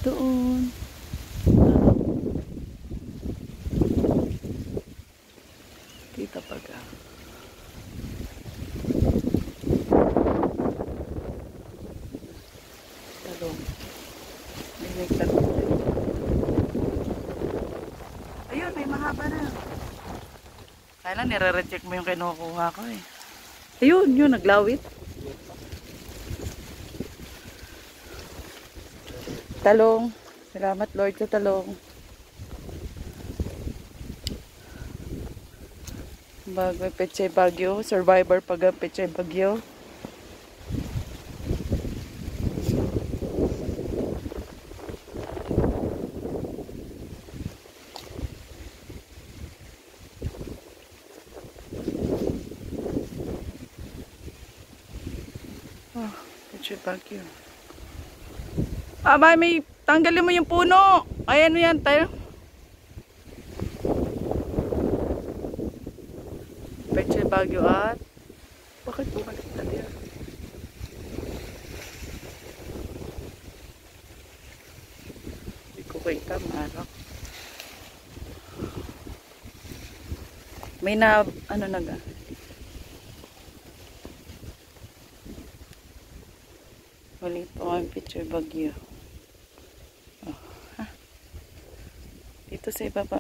Doon. Kita Paga. Talong. May talong. Ayun, may mahaba na. Kailan nire-recheck mo yung kinukuha ko eh. Ayun, yun, naglawit. Talong. Salamat Lord sa talong. Bago Pechay Bagyo. Survivor pag Pechay Bagyo. Oh, Pechay Bagyo. May tanggalin mo yung puno. Ay, ano yan tayo? Pechay Bagyo at bakit bumalik na yan? Hindi ko kita maano. May na ano naga. Mali po ang Pechay Bagyo. Oh, ha? Dito sa ibaba.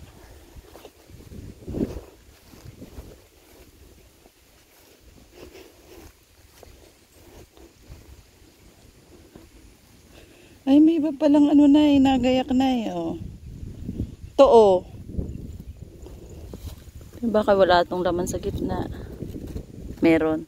Ay, may iba palang ano na eh, nagayak na eh, oh. Ito, oh. Baka wala itong laman sa gitna. Meron.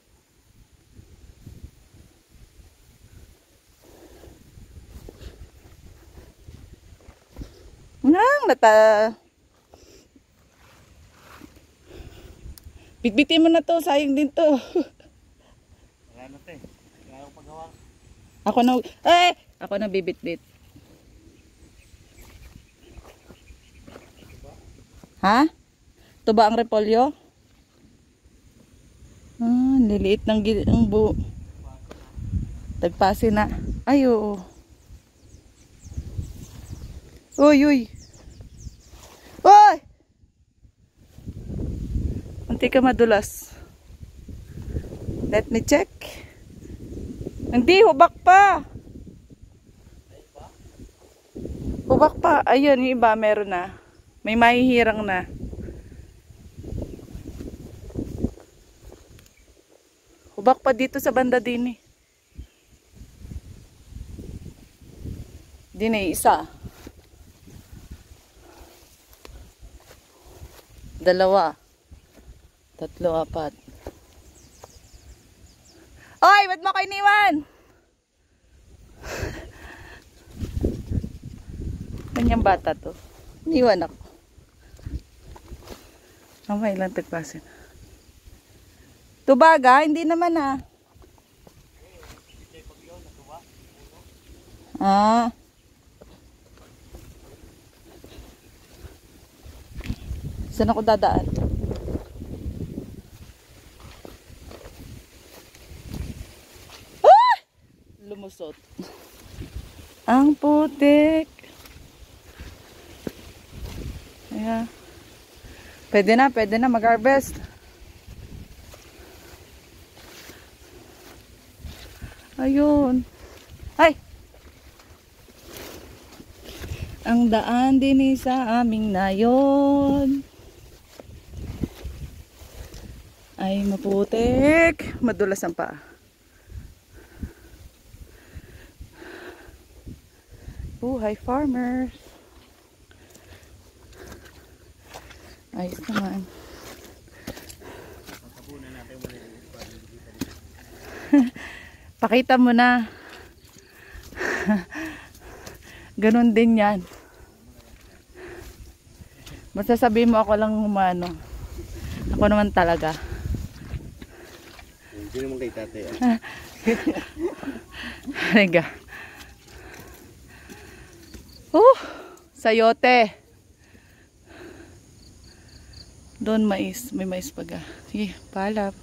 Bitbitin mo na to, sayang din to. Wala na te. Kaya ko paggawa. Ako na bibitbit. Ha? Ito ba ang repolyo? Liliit ng buo. Tagpasin na. Ay, oo. Uy, uy. Uy! Hindi ka madulas. Let me check. Hindi, hubak pa. Hubak pa. Ayun, yung iba meron na. May mahihirang na. Hubak pa dito sa banda din eh. Din eh, isa. Dalawa. Tatlo, apat. Oy, ba't mo kayo iniwan? Kanyang bata to. Iniwan ako. Mamay lang tagpasin. Tubaga, hindi naman ah. Saan ako dadaan? Ah! Lumusot. Ang putik. Ayan. Pwede na mag-harvest. Ayun. Ay! Ang daan din sa aming nayon ay maputik. Madulas ang paa. Buhay farmers. Ayos naman. Pakita mo na. Ganon din yan. Masasabi mo ako lang umano. Ako naman talaga. Hindi naman kay tate. Riga. Sayote. Doon mais. May mais paga. Sige, paalam.